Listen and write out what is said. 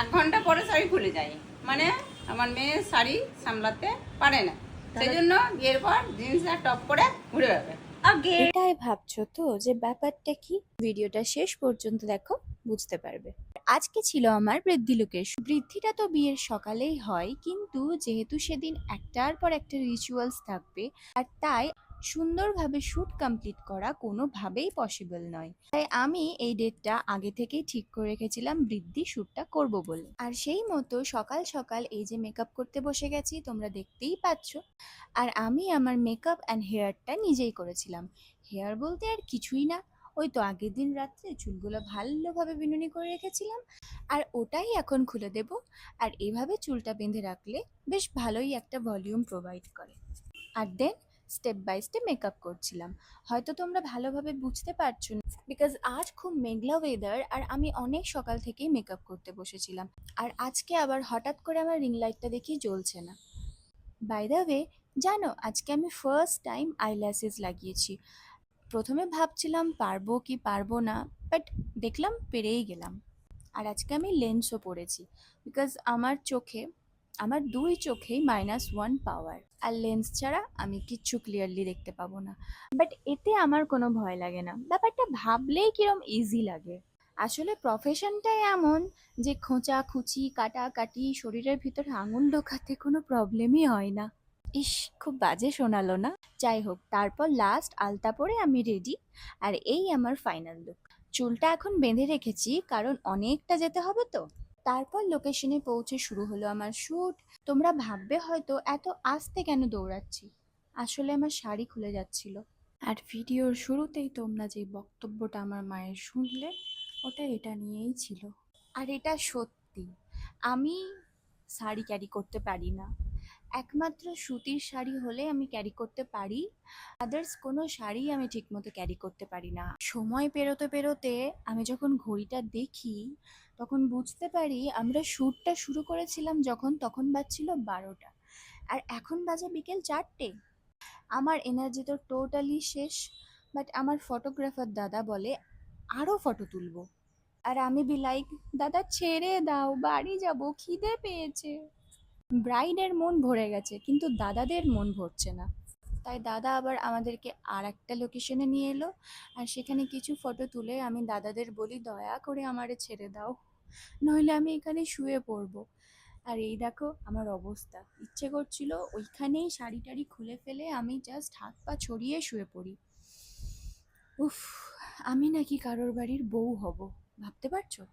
1 ঘন্টা পরে শাড়ি খুলে যায়, মানে আমার মেয়ে শাড়ি সামলাতে পারে না, সেই জন্য বিয়ের পর জিন্স আর টপ পরে ঘুরে বেড়াবে। এটাই ভাবছো তো যে ব্যাপারটা কি? ভিডিওটা শেষ পর্যন্ত দেখো, বুঝতে পারবে। আজকে ছিল আমার বৃদ্ধি লোকের বৃদ্ধিটা তো বিয়ের সকালেই হয়, কিন্তু যেহেতু সেদিন একটার পর একটা রিচুয়ালস থাকবে, আর তাই সুন্দরভাবে শুট কমপ্লিট করা কোনোভাবেই পসিবল নয়। তাই আমি এই ডেটটা আগে থেকেই ঠিক করে রেখেছিলাম বৃদ্ধি শ্যুটটা করব বলে। আর সেই মতো সকাল সকাল এই যে মেকআপ করতে বসে গেছি, তোমরা দেখতেই পাচ্ছ। আর আমি আমার মেকআপ অ্যান্ড হেয়ারটা নিজেই করেছিলাম। হেয়ার বলতে আর কিছুই না, ওই তো আগের দিন রাত্রে চুলগুলো ভালোভাবে বিনুনি করে রেখেছিলাম, আর ওটাই এখন খুলে দেব। আর এভাবে চুলটা বেঁধে রাখলে বেশ ভালোই একটা ভলিউম প্রোভাইড করে। আর then step by step makeup করছিলাম। হয়তো তোমরা ভালোভাবে বুঝতে পারছো না, বিকজ আজ খুব মেঘলা ওয়েদার, আর আমি অনেক সকাল থেকেই মেকআপ করতে বসেছিলাম। আর আজকে আবার হঠাৎ করে আমার রিং লাইটটা দেখি জ্বলছে না। বাই দ্য ওয়ে, জানো আজকে আমি ফার্স্ট টাইম আইল্যাশেস লাগিয়েছি। প্রথমে ভাবছিলাম পারবো কি পারবো না, বাট দেখলাম পেরেই গেলাম। আর আজকে আমি লেন্সও পরেছি, বিকজ আমার 2 চোখেই -1 পাওয়ার, আর লেন্স ছাড়া আমি কিচ্ছু ক্লিয়ারলি দেখতে পাবো না। বাট এতে আমার কোনো ভয় লাগে না, ব্যাপারটা ভাবলেই কিরম ইজি লাগে। আসলে প্রফেশনটাই এমন যে খোঁচা খুচি কাটাকাটি শরীরের ভিতরে আঙুল ঢোকাতে কোনো প্রবলেমই হয় না। ইস, খুব বাজে শোনালো না? যাই হোক, তারপর লাস্ট আলতা পরে আমি রেডি। আর এই আমার ফাইনাল লুক। চুলটা এখন বেঁধে রেখেছি কারণ অনেকটা যেতে হবে তো। তারপর লোকেশনে পৌঁছে শুরু হলো আমার শ্যুট। তোমরা ভাববে হয়তো এত আস্তে কেন দৌড়াচ্ছি, আসলে আমার শাড়ি খুলে যাচ্ছিল। আর ভিডিওর শুরুতেই তোমরা যে বক্তব্যটা আমার মায়ের শুনলে, ওটা এটা নিয়েই ছিল। আর এটা সত্যি, আমি শাড়ি ক্যারি করতে পারি না। একমাত্র সুতির শাড়ি হলে আমি ক্যারি করতে পারি, আদার্স কোনো শাড়ি আমি ঠিকমতো ক্যারি করতে পারি না। সময় পেরোতে পেরোতে আমি যখন ঘড়িটা দেখি, তখন বুঝতে পারি আমরা শ্যুটটা শুরু করেছিলাম যখন, তখন বাজছিল 12টা, আর এখন বাজে বিকেল 4টে। আমার এনার্জি তো টোটালি শেষ। বাট আমার ফটোগ্রাফার দাদা বলে আরও ফটো তুলবো, আর আমি বি লাইক, দাদা ছেড়ে দাও, বাড়ি যাব, খিদে পেয়েছে। ব্রাইডের মন ভরে গেছে, কিন্তু দাদাদের মন ভরছে না। তাই দাদা আবার আমাদেরকে আর একটা লোকেশনে নিয়ে এলো, আর সেখানে কিছু ফটো তুলে আমি দাদাদের বলি দয়া করে আমারে ছেড়ে দাও, নইলে আমি এখানে শুয়ে পড়বো। আর এই দেখো আমার অবস্থা, ইচ্ছে করছিল ওইখানেই শাড়ি টাড়ি খুলে ফেলে আমি জাস্ট হাত পা ছড়িয়ে শুয়ে পড়ি। উফ, আমি নাকি কারোর বাড়ির বউ হব, ভাবতে পারছো?